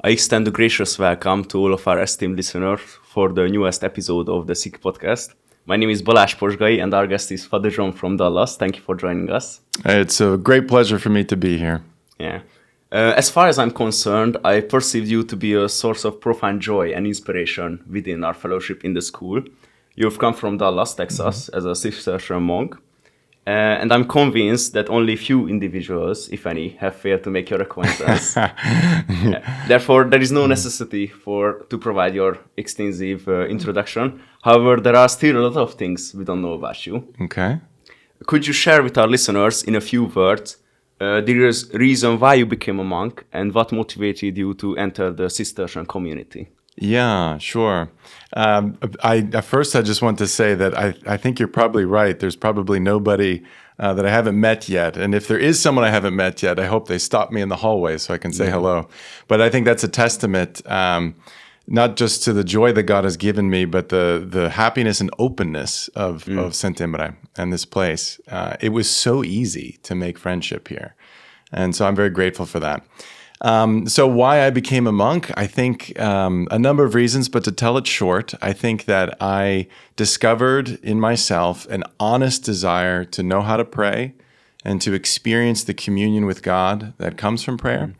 I extend a gracious welcome to all of our esteemed listeners for the newest episode of the SZIG-Podcast. My name is Balázs Pozsgay, and our guest is Father John from Dallas. Thank you for joining us. It's a great pleasure for me to be here. Yeah. As far as I'm concerned, I perceive you to be a source of profound joy and inspiration within our fellowship in the school. You've come from Dallas, Texas, as a Cistercian monk, and I'm convinced that only few individuals, if any, have failed to make your acquaintance. Therefore, there is no necessity to provide your extensive introduction. However, there are still a lot of things we don't know about you. Okay. Could you share with our listeners in a few words the reason why you became a monk and what motivated you to enter the Cistercian community? Yeah, sure. At first, I just want to say that I think you're probably right. There's probably nobody that I haven't met yet. And if there is someone I haven't met yet, I hope they stop me in the hallway so I can say hello. But I think that's a testament not just to the joy that God has given me, but the happiness and openness of Saint Imre and this place. It was so easy to make friendship here. And so I'm very grateful for that. So why I became a monk, I think a number of reasons, but to tell it short, I think that I discovered in myself an honest desire to know how to pray and to experience the communion with God that comes from prayer.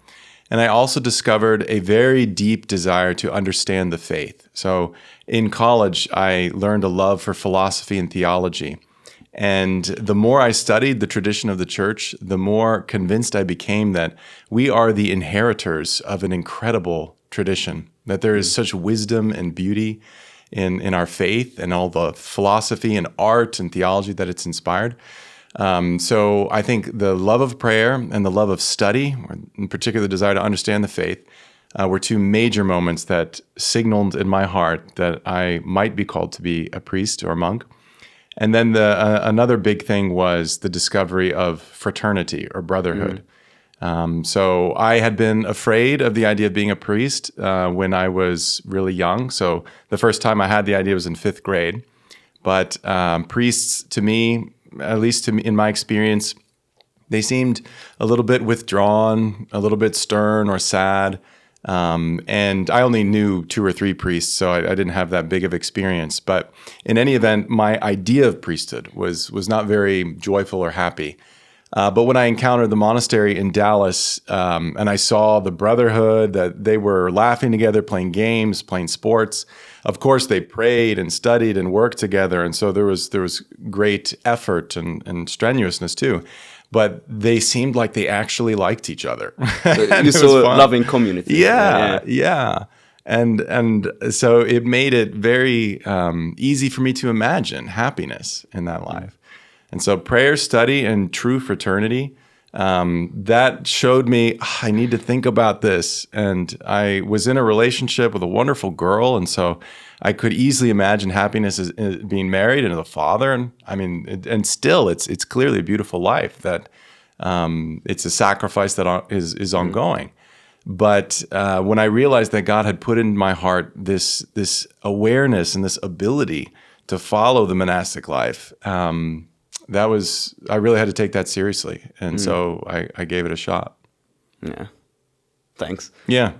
And I also discovered a very deep desire to understand the faith. So in college, I learned a love for philosophy and theology. And the more I studied the tradition of the church, the more convinced I became that we are the inheritors of an incredible tradition, that there is such wisdom and beauty in our faith and all the philosophy and art and theology that it's inspired. So I think the love of prayer and the love of study, or in particular the desire to understand the faith, were two major moments that signaled in my heart that I might be called to be a priest or a monk. And then another big thing was the discovery of fraternity or brotherhood. So I had been afraid of the idea of being a priest when I was really young. So the first time I had the idea was in 5th grade. But priests, to me, at least to me, in my experience, they seemed a little bit withdrawn, a little bit stern or sad. And I only knew 2 or 3 priests, so I didn't have that big of experience. But in any event, my idea of priesthood was not very joyful or happy. But when I encountered the monastery in Dallas, and I saw the brotherhood, that they were laughing together, playing games, playing sports. Of course, they prayed and studied and worked together, and so there was great effort and strenuousness too. But they seemed like they actually liked each other. You saw a loving community. Yeah. And so it made it very easy for me to imagine happiness in that life. And so prayer, study, and true fraternity, that showed me, I need to think about this. And I was in a relationship with a wonderful girl, and so I could easily imagine happiness as being married and a father. And I mean, and still, it's clearly a beautiful life that it's a sacrifice that is ongoing. But when I realized that God had put in my heart this awareness and this ability to follow the monastic life, I really had to take that seriously. And so I gave it a shot. Yeah. Thanks. Yeah.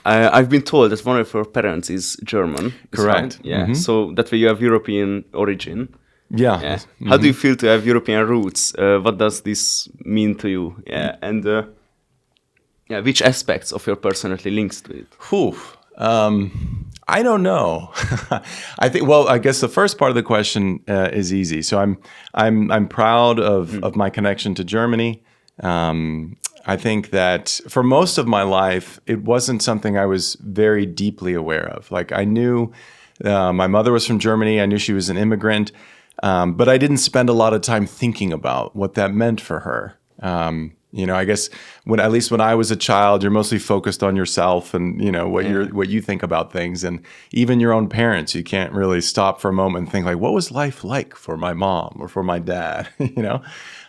I've been told that one of your parents is German. Correct. Yeah. So that way you have European origin. Yeah. How do you feel to have European roots? What does this mean to you? Yeah. And which aspects of your personality links to it? I don't know. I think. Well, I guess the first part of the question is easy. So I'm proud of my connection to Germany. I think that for most of my life, it wasn't something I was very deeply aware of. Like I knew my mother was from Germany. I knew she was an immigrant, but I didn't spend a lot of time thinking about what that meant for her. I guess at least when I was a child, you're mostly focused on yourself and what you think about things, and even your own parents, you can't really stop for a moment and think like, what was life like for my mom or for my dad,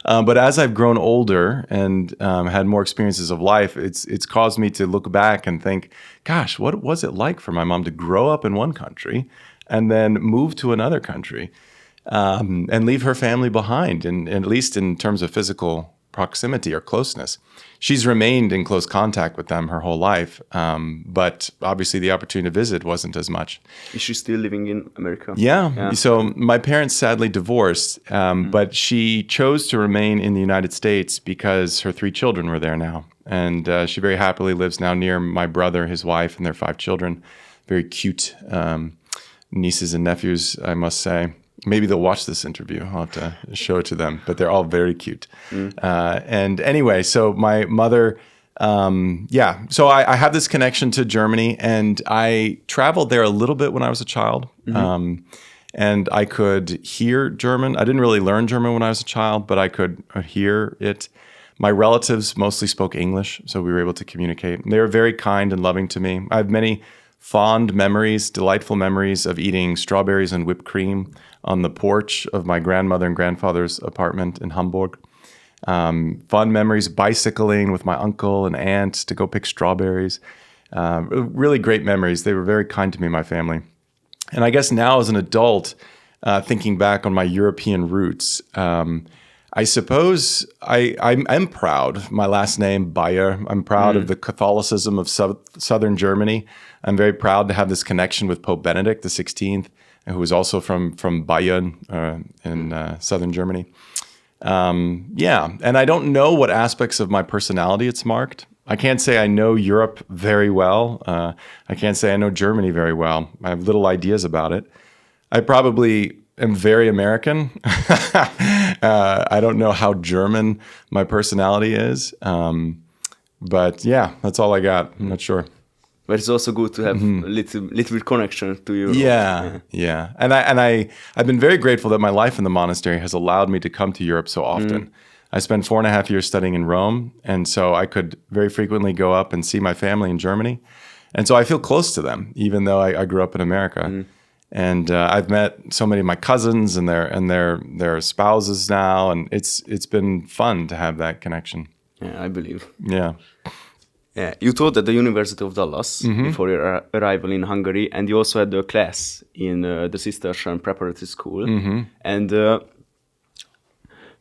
But as I've grown older and had more experiences of life, it's caused me to look back and think, gosh, what was it like for my mom to grow up in one country and then move to another country and leave her family behind, and at least in terms of physical proximity or closeness. She's remained in close contact with them her whole life, but obviously the opportunity to visit wasn't as much. Is she still living in America? Yeah. So my parents sadly divorced, but she chose to remain in the United States because her 3 children were there now. And she very happily lives now near my brother, his wife, and their 5 children. Very cute nieces and nephews, I must say. Maybe they'll watch this interview. I'll have to show it to them, but they're all very cute. And anyway, so my mother, so I have this connection to Germany, and I traveled there a little bit when I was a child. And I could hear German. I didn't really learn German when I was a child, but I could hear it. My relatives mostly spoke English, so we were able to communicate. They were very kind and loving to me. I have many fond memories, delightful memories of eating strawberries and whipped cream on the porch of my grandmother and grandfather's apartment in Hamburg. Fond memories bicycling with my uncle and aunt to go pick strawberries. Really great memories. They were very kind to me and my family. And I guess now as an adult, thinking back on my European roots, I suppose I'm proud. My last name, Bayer. I'm proud of the Catholicism of southern Germany. I'm very proud to have this connection with Pope Benedict XVI, who was also from Bayern in southern Germany. And I don't know what aspects of my personality it's marked. I can't say I know Europe very well. I can't say I know Germany very well. I have little ideas about it. I probably am very American. I don't know how German my personality is. But yeah, that's all I got. I'm not sure. But it's also good to have a little bit connection to Europe. Yeah. And I've been very grateful that my life in the monastery has allowed me to come to Europe so often. I spent 4.5 years studying in Rome, and so I could very frequently go up and see my family in Germany. And so I feel close to them, even though I grew up in America. And I've met so many of my cousins and their spouses now, and it's been fun to have that connection. Yeah, I believe. Yeah. Yeah, you taught at the University of Dallas before your arrival in Hungary, and you also had a class in the Cistercian Preparatory School. And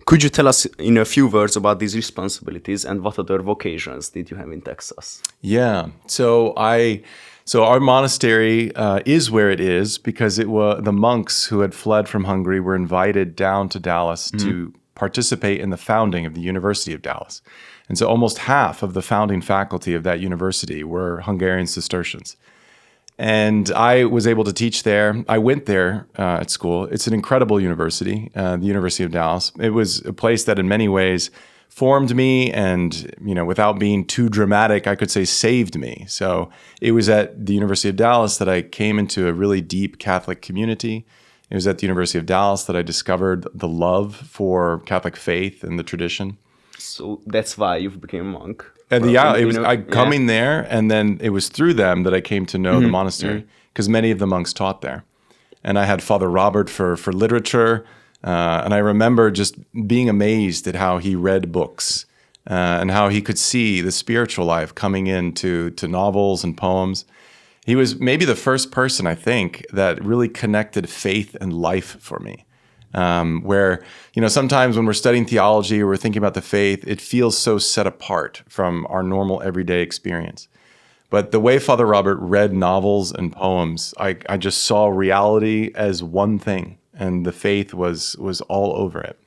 could you tell us in a few words about these responsibilities and what other vocations did you have in Texas? Yeah, so our monastery is where it is because the monks who had fled from Hungary were invited down to Dallas to participate in the founding of the University of Dallas. And so almost half of the founding faculty of that university were Hungarian Cistercians. And I was able to teach there. I went there at school. It's an incredible university, the University of Dallas. It was a place that in many ways formed me and, without being too dramatic, I could say saved me. So it was at the University of Dallas that I came into a really deep Catholic community. It was at the University of Dallas that I discovered the love for Catholic faith and the tradition. So that's why you became a monk. And it was coming there, and then it was through them that I came to know the monastery, because many of the monks taught there. And I had Father Robert for literature, and I remember just being amazed at how he read books and how he could see the spiritual life coming into novels and poems. He was maybe the first person, I think, that really connected faith and life for me. Where, sometimes when we're studying theology or we're thinking about the faith, it feels so set apart from our normal everyday experience. But the way Father Robert read novels and poems, I just saw reality as one thing, and the faith was all over it.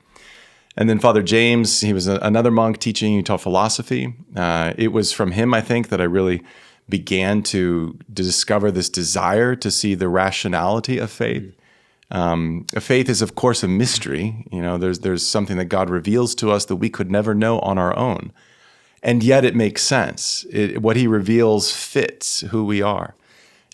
And then Father James, he was another monk teaching, he taught philosophy. It was from him, I think, that I really began to discover this desire to see the rationality of faith. Faith is, of course, a mystery. There's something that God reveals to us that we could never know on our own. And yet it makes sense. What he reveals fits who we are.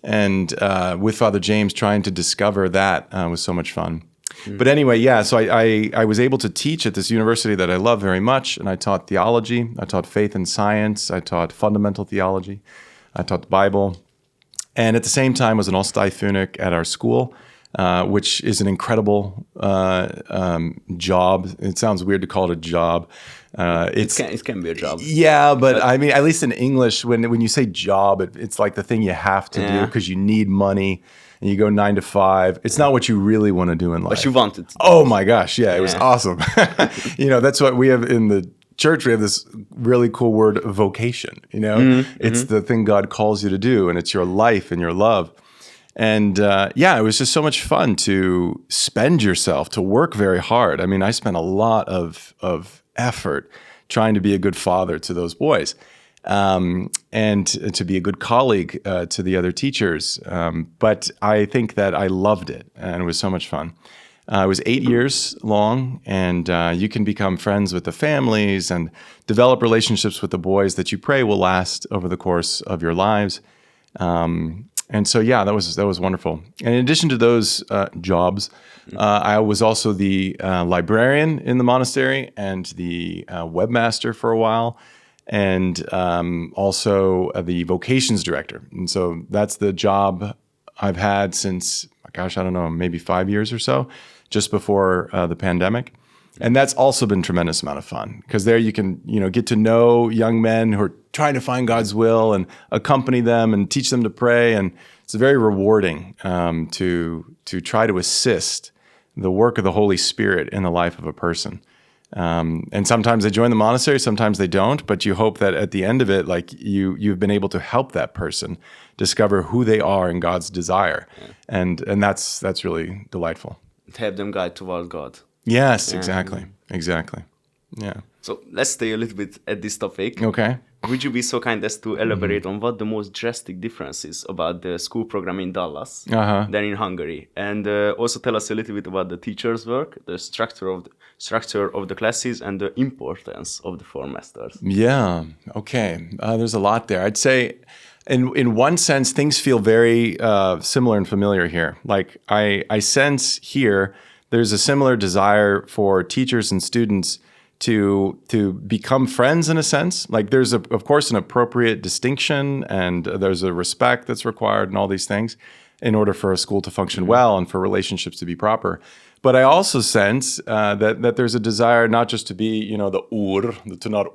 And with Father James, trying to discover that was so much fun. But anyway, so I was able to teach at this university that I love very much. And I taught theology. I taught faith and science. I taught fundamental theology. I taught the Bible. And at the same time, was an Osztályfőnök at our school. Which is an incredible job. It sounds weird to call it a job. It can be a job. Yeah, but I mean, at least in English, when you say job, it's like the thing you have to do because you need money and you go 9 to 5. It's not what you really want to do in life. But you wanted to. Oh my gosh, it was awesome. That's what we have in the church, we have this really cool word, vocation. It's the thing God calls you to do, and it's your life and your love. And it was just so much fun to spend yourself, to work very hard. I mean, I spent a lot of effort trying to be a good father to those boys, and to be a good colleague to the other teachers. But I think that I loved it, and it was so much fun. It was 8 years long, and you can become friends with the families and develop relationships with the boys that you pray will last over the course of your lives. And so, that was wonderful. And in addition to those jobs, I was also the librarian in the monastery and the webmaster for a while, and also the vocations director. And so that's the job I've had since, I don't know, maybe 5 years or so, just before the pandemic. And that's also been a tremendous amount of fun, because there you can, get to know young men who are trying to find God's will and accompany them and teach them to pray. And it's very rewarding to try to assist the work of the Holy Spirit in the life of a person. And sometimes they join the monastery, sometimes they don't, but you hope that at the end of it, like you've been able to help that person discover who they are in God's desire. And that's really delightful. Help them guide toward God. Yes, exactly. Yeah. So let's stay a little bit at this topic. Okay. Would you be so kind as to elaborate on what the most drastic difference is about the school program in Dallas than in Hungary? And also tell us a little bit about the teachers' work, the structure of the classes, and the importance of the 4 masters. Yeah, okay. There's a lot there. I'd say in one sense, things feel very similar and familiar here. Like I sense here, there's a similar desire for teachers and students to become friends in a sense. Like there's of course an appropriate distinction, and there's a respect that's required and all these things in order for a school to function well and for relationships to be proper. But I also sense that there's a desire not just to be, the tunar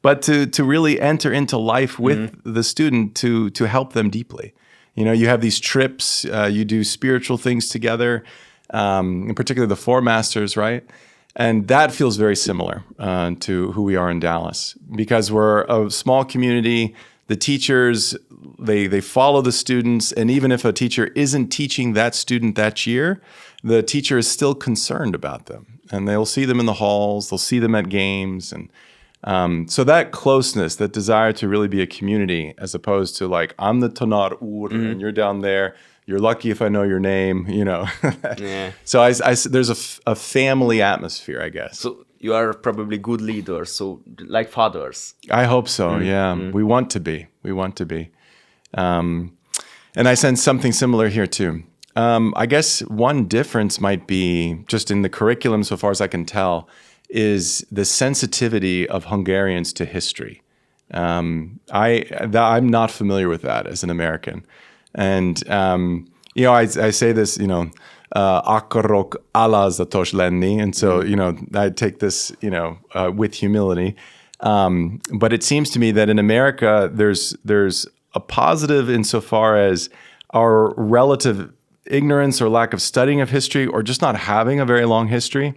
but to really enter into life with the student to help them deeply. You have these trips, you do spiritual things together, in particular the 4 masters, right? And that feels very similar to who we are in Dallas, because we're a small community. The teachers, they follow the students, and even if a teacher isn't teaching that student that year, the teacher is still concerned about them, and they'll see them in the halls, they'll see them at games, and so that closeness, that desire to really be a community, as opposed to like, I'm the Tanar Ur, and you're down there. You're lucky if I know your name, Yeah. So there's a family atmosphere, I guess. So you are probably good leaders, so like fathers. I hope so, yeah. We want to be. And I sense something similar here too. I guess one difference might be, just in the curriculum, so far as I can tell, is the sensitivity of Hungarians to history. I'm not familiar with that as an American. And, I say this, akarok alázatos lenni. And so, I take this, with humility. But it seems to me that in America, there's a positive insofar as our relative ignorance or lack of studying of history, or just not having a very long history,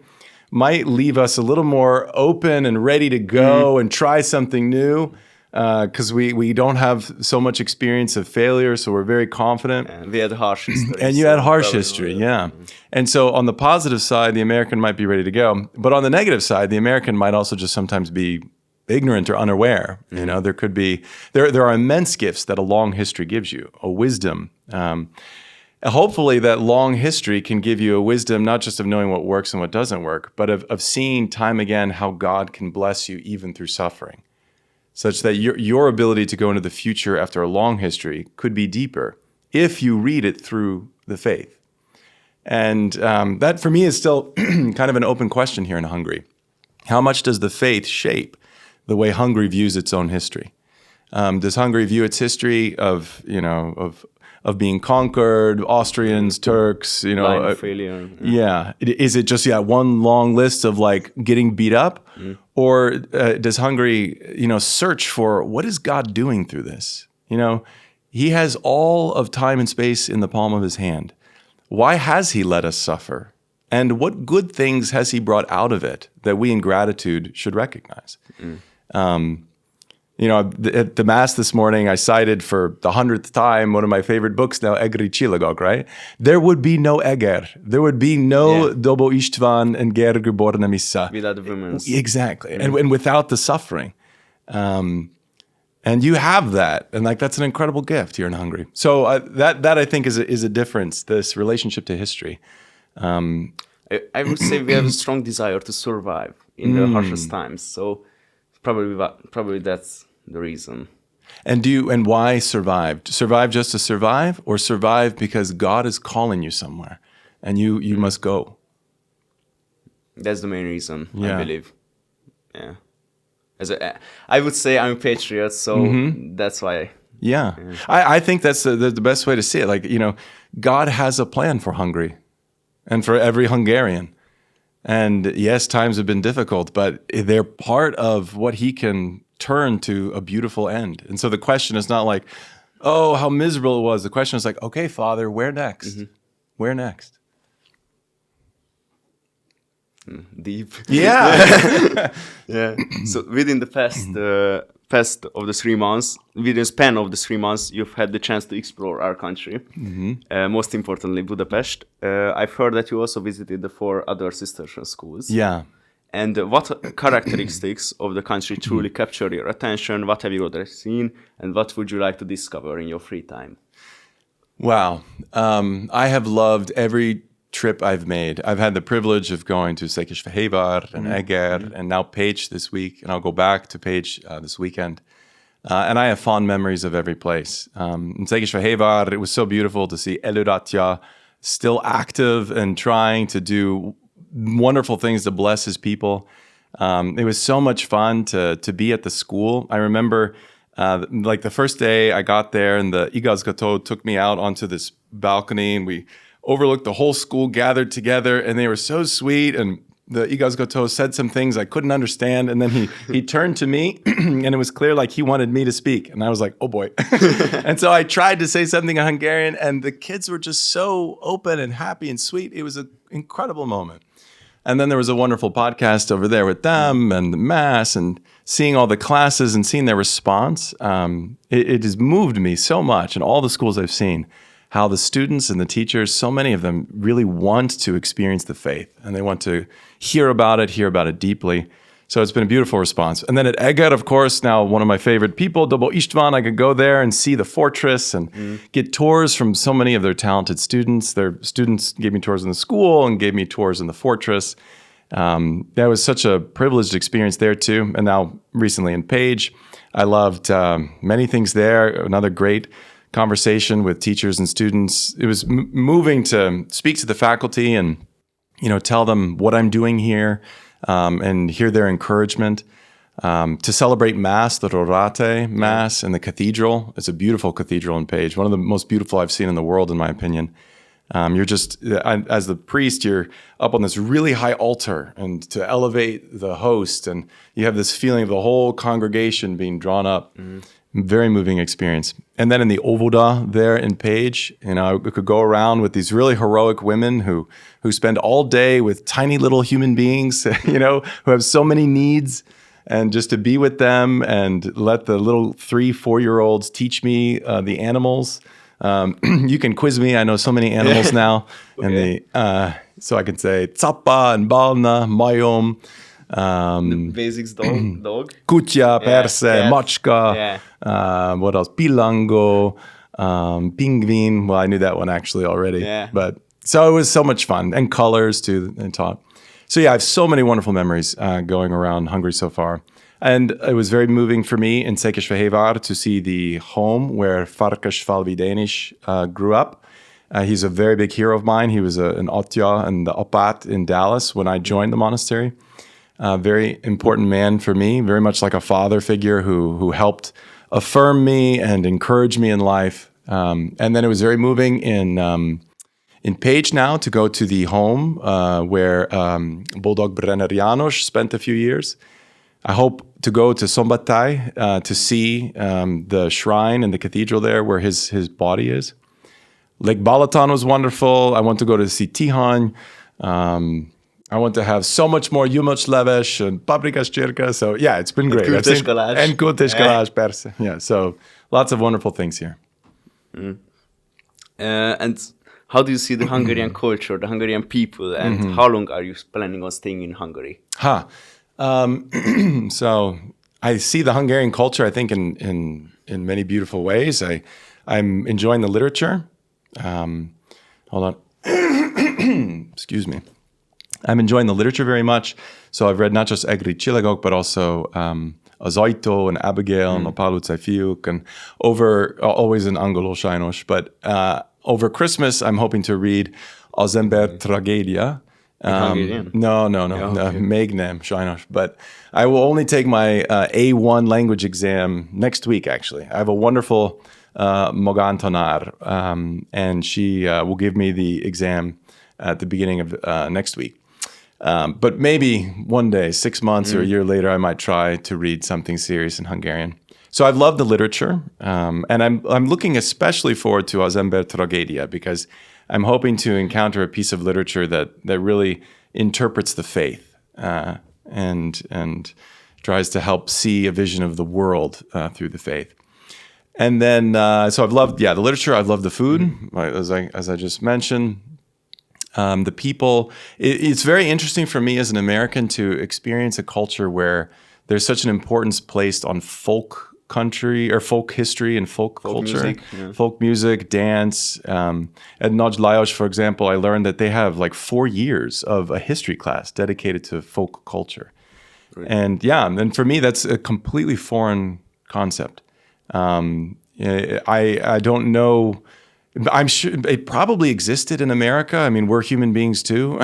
might leave us a little more open and ready to go and try something new. Because we don't have so much experience of failure, so we're very confident. And we had harsh history. And you had harsh history, yeah. And so on the positive side, the American might be ready to go. But on the negative side, the American might also just sometimes be ignorant or unaware. There could be, there are immense gifts that a long history gives you, a wisdom. Hopefully that long history can give you a wisdom, not just of knowing what works and what doesn't work, but of seeing time again how God can bless you even through suffering, such that your ability to go into the future after a long history could be deeper if you read it through the faith. And that, for me, is still kind of an open question here in Hungary. How much does the faith shape the way Hungary views its own history? Does Hungary view its history of being conquered, Austrians, Turks, failure. Yeah. Is it just one long list of like getting beat up? Or does Hungary, search for what is God doing through this? He has all of time and space in the palm of his hand. Why has he let us suffer And what good things has he brought out of it that we in gratitude should recognize? At the Mass this morning, I cited for the 100th time one of my favorite books now, Egri Csillagok, right? There would be no Eger. There would be no Dobo István and Gergő Borna Missa. Without the women. Exactly. And without the suffering. And you have that. And that's an incredible gift here in Hungary. So that I think is a difference, this relationship to history. I would say we have a strong desire to survive in the harshest times. So probably that's the reason. And why survive? Survive just to survive, or survive because God is calling you somewhere and you must go? That's the main reason, I believe. Yeah. I would say I'm a patriot, so that's why. Yeah. I think that's the best way to see it. God has a plan for Hungary and for every Hungarian. And yes, times have been difficult, but they're part of what he can turn to a beautiful end. And so the question is not oh, how miserable it was. The question is okay, Father, where next? Where next? Deep. Yeah. Yeah. So within the past of the 3 months, within the span of the 3 months, you've had the chance to explore our country. Most importantly, Budapest. I've heard that you also visited the 4 other Cistercian schools. Yeah. And what characteristics of the country truly capture your attention? What have you already seen? And what would you like to discover in your free time? Wow. I have loved every trip I've made. I've had the privilege of going to Székesfehérvár and Eger and now Pécs this week, and I'll go back to Pécs this weekend. And I have fond memories of every place. In Székesfehérvár, it was so beautiful to see Előratja still active and trying to do wonderful things to bless his people. It was so much fun to be at the school. I remember the first day I got there and the igazgató took me out onto this balcony and we overlooked the whole school gathered together, and they were so sweet. And the igazgató said some things I couldn't understand, and then he turned to me, and it was clear he wanted me to speak. And I was like, oh boy. And so I tried to say something in Hungarian, and the kids were just so open and happy and sweet. It was an incredible moment. And then there was a wonderful podcast over there with them and the Mass and seeing all the classes and seeing their response. It has moved me so much in all the schools I've seen, how the students and the teachers, so many of them really want to experience the faith and they want to hear about it deeply. So it's been a beautiful response. And then at Eger, of course, now one of my favorite people, Dobo István, I could go there and see the fortress and get tours from so many of their talented students. Their students gave me tours in the school and gave me tours in the fortress. That was such a privileged experience there too. And now recently in Pécs, I loved many things there. Another great conversation with teachers and students. It was moving to speak to the faculty and, tell them what I'm doing here and hear their encouragement. To celebrate Mass, the Rorate Mass in the cathedral. It's a beautiful cathedral in Pécs, one of the most beautiful I've seen in the world, in my opinion. You're just, as the priest, you're up on this really high altar and to elevate the host, and you have this feeling of the whole congregation being drawn up. Very moving experience. And then in the Óvoda there in Pécs, we could go around with these really heroic women who spend all day with tiny little human beings, who have so many needs, and just to be with them and let the little 3-4-year-olds teach me the animals. You can quiz me. I know so many animals now. Okay. And so I can say Zappa and Balna, Majom. The basics dog. Kutya, persze, Macska. What else? Pilango, Pingvin. Well, I knew that one actually already. Yeah. But so it was so much fun, and colors too, and taught. So yeah, I have so many wonderful memories going around Hungary so far. And it was very moving for me in Székesfehérvár to see the home where Farkas Falvidénis grew up. He's a very big hero of mine. He was an Atya and the Apat in Dallas when I joined the monastery. Very important man for me, very much like a father figure who helped affirm me and encourage me in life. And then it was very moving in Pécs now to go to the home where Boldog Brenner János spent a few years. I hope to go to Szombathely to see the shrine and the cathedral there where his body is. Lake Balaton was wonderful. I want to go to see Tihany, I want to have so much more gyümölcs leves and paprikas csirke. So yeah, it's been great. Kultes Balázs. And Kultes Balázs, persze. Yeah, so lots of wonderful things here. And how do you see the Hungarian culture, the Hungarian people, and how long are you planning on staying in Hungary? So I see the Hungarian culture, I think, in many beautiful ways. I'm enjoying the literature. Hold on. Excuse me. I'm enjoying the literature very much. So I've read not just Egri Csillagok, but also Az Ajtó and Abigail and a Pál utcai fiúk, and always in angolul sajnos. But over Christmas, I'm hoping to read Az ember tragédia. No, még nem, sajnos. But I will only take my A1 language exam next week, actually. I have a wonderful magántanár, and she will give me the exam at the beginning of next week. But maybe one day, 6 months or a year later, I might try to read something serious in Hungarian. So I've loved the literature, and I'm looking especially forward to Az ember tragédia, because I'm hoping to encounter a piece of literature that really interprets the faith and tries to help see a vision of the world through the faith. And then, so I've loved, the literature. I've loved the food, as I just mentioned. The people. It's very interesting for me as an American to experience a culture where there's such an importance placed on folk country or folk history and folk culture, music, folk music, dance. At Nagy Lajos, for example, I learned that they have like 4 years of a history class dedicated to folk culture. Right. And for me, that's a completely foreign concept. I don't know. I'm sure it probably existed in America. I mean, we're human beings too,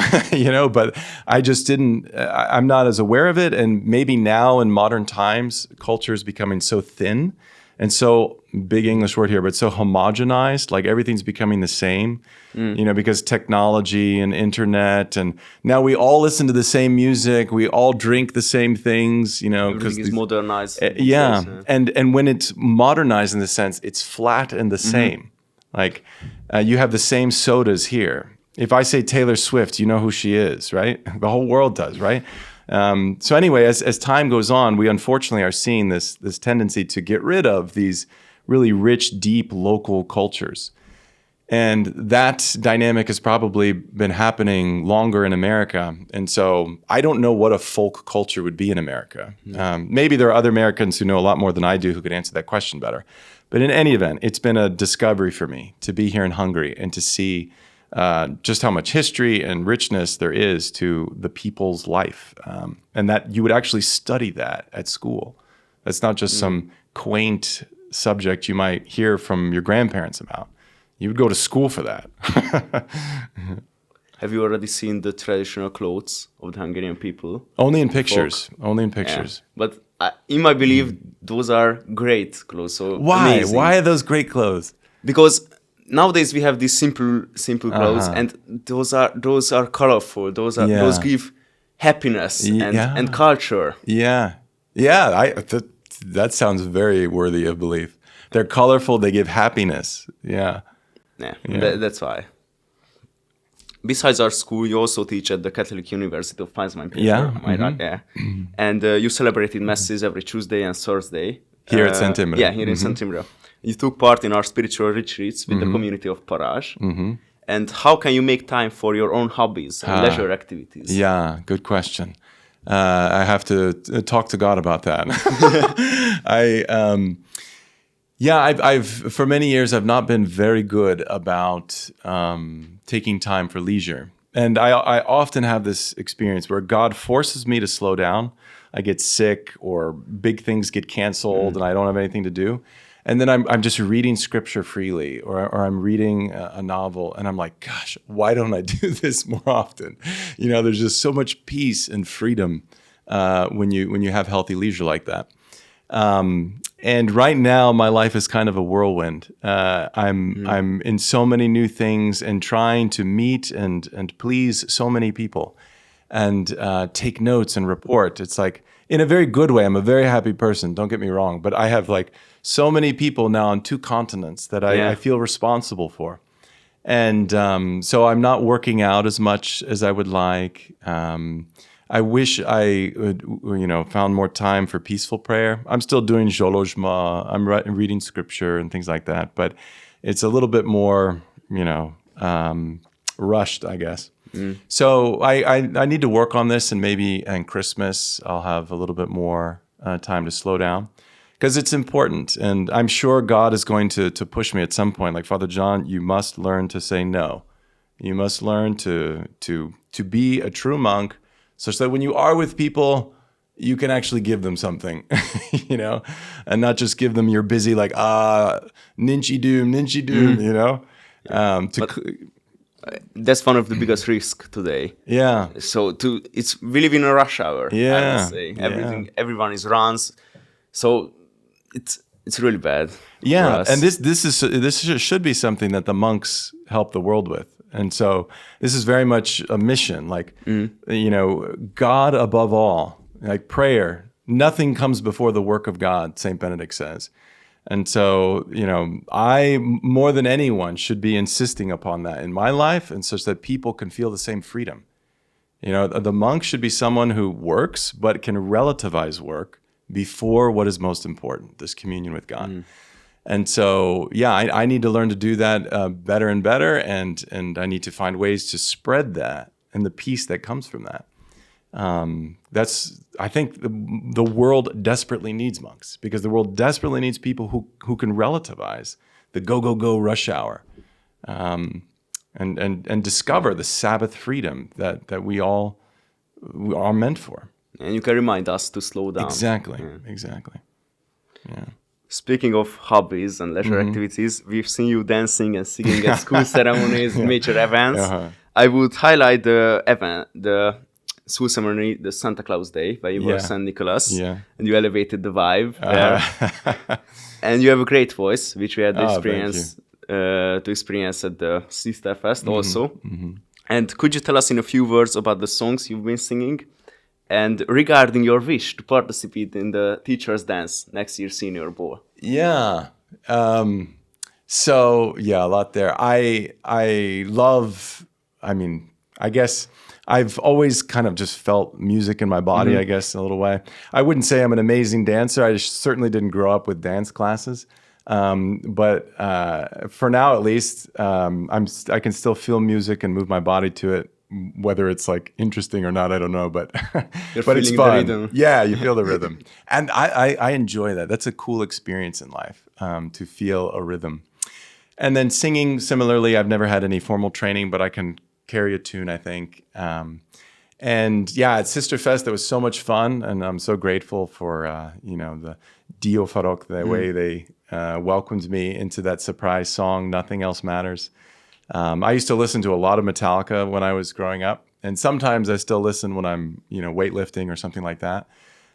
but I just I'm not as aware of it. And maybe now in modern times, culture is becoming so thin and so, big English word here, but so homogenized, like everything's becoming the same, because technology and internet, and now we all listen to the same music. We all drink the same things, Everything is modernized. And when it's modernized in the sense, it's flat and the same. Like, you have the same sodas here. If I say Taylor Swift, you know who she is, right? The whole world does, right? So anyway, as time goes on, we unfortunately are seeing this tendency to get rid of these really rich, deep local cultures. And that dynamic has probably been happening longer in America. And so I don't know what a folk culture would be in America. Maybe there are other Americans who know a lot more than I do who could answer that question better. But in any event, it's been a discovery for me to be here in Hungary and to see just how much history and richness there is to the people's life. And that you would actually study that at school. That's not just some quaint subject you might hear from your grandparents about. You would go to school for that. Have you already seen the traditional clothes of the Hungarian people? Only in pictures. Only in pictures. Yeah. But in my belief, those are great clothes. So why? Amazing. Why are those great clothes? Because nowadays we have these simple clothes, and those are colorful. Those give happiness and culture. Yeah. That sounds very worthy of belief. They're colorful. They give happiness. Yeah. That's why. Besides our school, you also teach at the Catholic University of Pozsgay Balázs. Yeah. Yeah. And you celebrated masses every Tuesday and Thursday. Here at Szent Imre. Yeah, here in Szent Imre. You took part in our spiritual retreats with the community of Balázs. And how can you make time for your own hobbies and leisure activities? Yeah, good question. I have to talk to God about that. I've for many years I've not been very good about taking time for leisure, and I often have this experience where God forces me to slow down. I get sick, or big things get canceled, and I don't have anything to do, and then I'm just reading scripture freely, or I'm reading a novel, and I'm like, gosh, why don't I do this more often? There's just so much peace and freedom when you have healthy leisure like that. And right now, my life is kind of a whirlwind. I'm in so many new things and trying to meet and please so many people, and take notes and report. It's like, in a very good way. I'm a very happy person. Don't get me wrong, but I have like so many people now on 2 continents that I feel responsible for. And so I'm not working out as much as I would like. I wish I would, found more time for peaceful prayer. I'm still doing zsolozsma. I'm reading scripture and things like that, but it's a little bit more, rushed, I guess. So I need to work on this, and maybe in Christmas I'll have a little bit more time to slow down, because it's important. And I'm sure God is going to push me at some point. Like, Father John, you must learn to say no. You must learn to be a true monk, such that when you are with people, you can actually give them something, and not just give them your busy, like, ninchi doom, That's one of the biggest risks today. Yeah. So we live in a rush hour. Yeah. I would say everyone is runs. So it's really bad. Yeah, for us. and this should be something that the monks help the world with. And so this is very much a mission, like, God above all, like prayer. Nothing comes before the work of God, St. Benedict says. And so, I, more than anyone, should be insisting upon that in my life, and such that people can feel the same freedom. The monk should be someone who works, but can relativize work before what is most important, this communion with God. And so, I need to learn to do that better and better, and I need to find ways to spread that and the peace that comes from that. I think the world desperately needs monks, because the world desperately needs people who can relativize the go rush hour, and discover the Sabbath freedom that we all are meant for. And you can remind us to slow down. Exactly. Yeah. Speaking of hobbies and leisure activities, we've seen you dancing and singing at school ceremonies, major events. I would highlight the school ceremony, the Santa Claus Day, where you were St. Nicholas, and you elevated the vibe there. And you have a great voice, which we had the experience to experience at the Sister Fest also. And could you tell us in a few words about the songs you've been singing? And regarding your wish to participate in the Teacher's Dance next year's Senior Ball. Yeah. So, a lot there. I guess I've always kind of just felt music in my body, I guess, in a little way. I wouldn't say I'm an amazing dancer. I certainly didn't grow up with dance classes. But for now, at least, I can still feel music and move my body to it. Whether it's like interesting or not, I don't know, but it's fun. The rhythm. Yeah, you feel the rhythm, and I enjoy that. That's a cool experience in life, to feel a rhythm. And then singing, similarly, I've never had any formal training, but I can carry a tune, I think. At Sister Fest, it was so much fun, and I'm so grateful for the Dio Farok, the way they welcomed me into that surprise song, Nothing Else Matters. I used to listen to a lot of Metallica when I was growing up, and sometimes I still listen when I'm, weightlifting or something like that.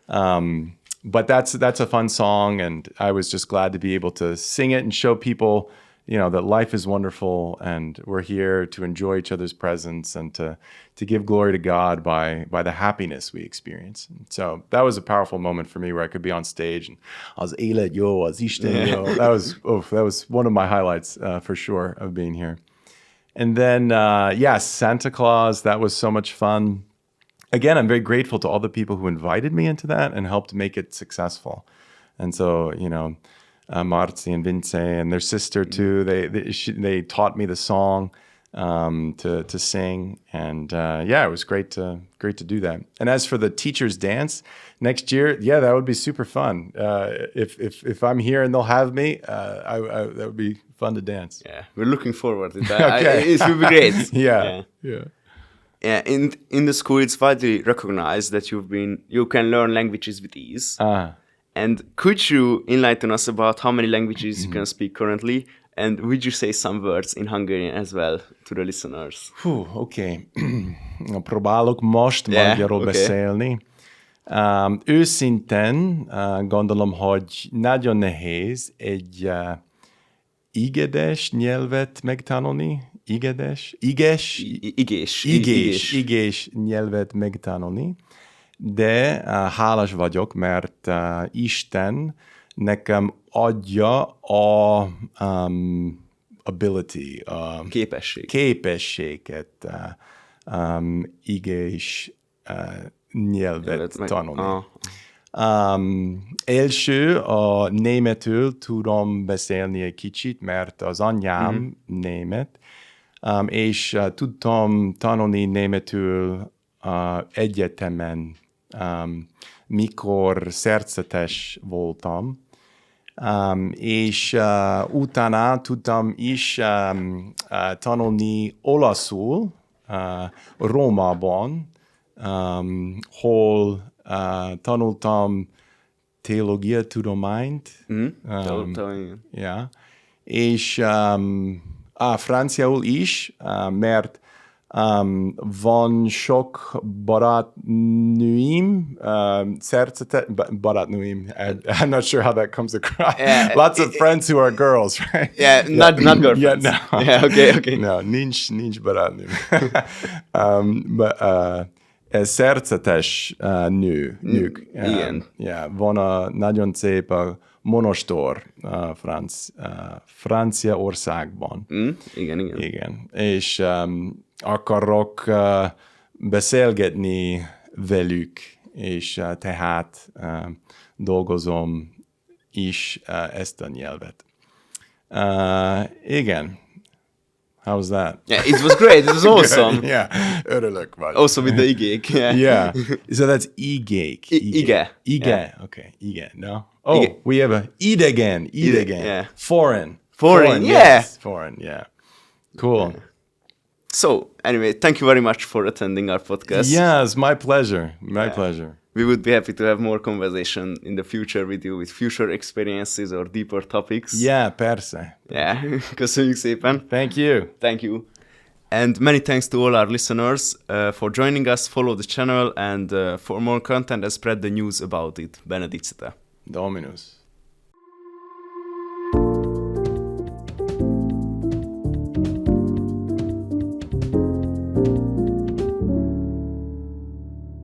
But that's a fun song, and I was just glad to be able to sing it and show people, that life is wonderful, and we're here to enjoy each other's presence and to give glory to God by the happiness we experience. And so that was a powerful moment for me, where I could be on stage and az élet jó, az Isten jó. That was one of my highlights for sure of being here. And then, Santa Claus, that was so much fun. Again, I'm very grateful to all the people who invited me into that and helped make it successful. And so, Marzi and Vince and their sister too, they taught me the song to sing. And it was great to do that. And as for the Teacher's Dance next year, that would be super fun. If I'm here and they'll have me, that would be fun to dance. Yeah, we're looking forward to that. Okay. It will be great. Yeah. In the school, it's widely recognized that you can learn languages with ease. And could you enlighten us about how many languages you can speak currently? And would you say some words in Hungarian as well to the listeners? Okay. Próbálok most magyarul beszélni. Őszintén gondolom, hogy nagyon nehéz egy igédes nyelvet megtanulni. Igés nyelvet megtanulni. De hálás vagyok, mert Isten nekem adja ability, képességet, igés nyelvet tanulni. Első a németül tudom beszélni egy kicsit, mert az anyám német, és tudtam tanulni németül egyetemen, mikor szerzetes voltam, és utána tudtam is tanulni olaszul Rómában, hol tanultam teológia tudományt, és franciául is, mert van sok barátnőim, barátnőim, I'm not sure how that comes across. Lots of friends who are girls, right? Yeah, not girlfriends. Yeah, no. Yeah, okay. No, nincs barátnőm. Szerzetes nők. Igen. Van a nagyon szép a monostor Franciaországban. Igen. És akarok beszélgetni velük, és tehát dolgozom is ezt a nyelvet. Igen. How was that? Yeah, it was great. It was awesome. Yeah, örülök vagy. Also with the igék. Yeah. So that's igék. Ige. Yeah. Okay. Ige. No. Oh, we have a idegen. Yeah. Foreign. Yeah. Yes. Foreign. Yeah. Cool. Yeah. So, anyway, thank you very much for attending our podcast. Yeah, it's my pleasure. My pleasure. We would be happy to have more conversation in the future with you with future experiences or deeper topics. Yeah, persze. Yeah, köszönjük szépen. Thank you. Thank you. And many thanks to all our listeners for joining us. Follow the channel and for more content and spread the news about it. Benedicite. Dominus.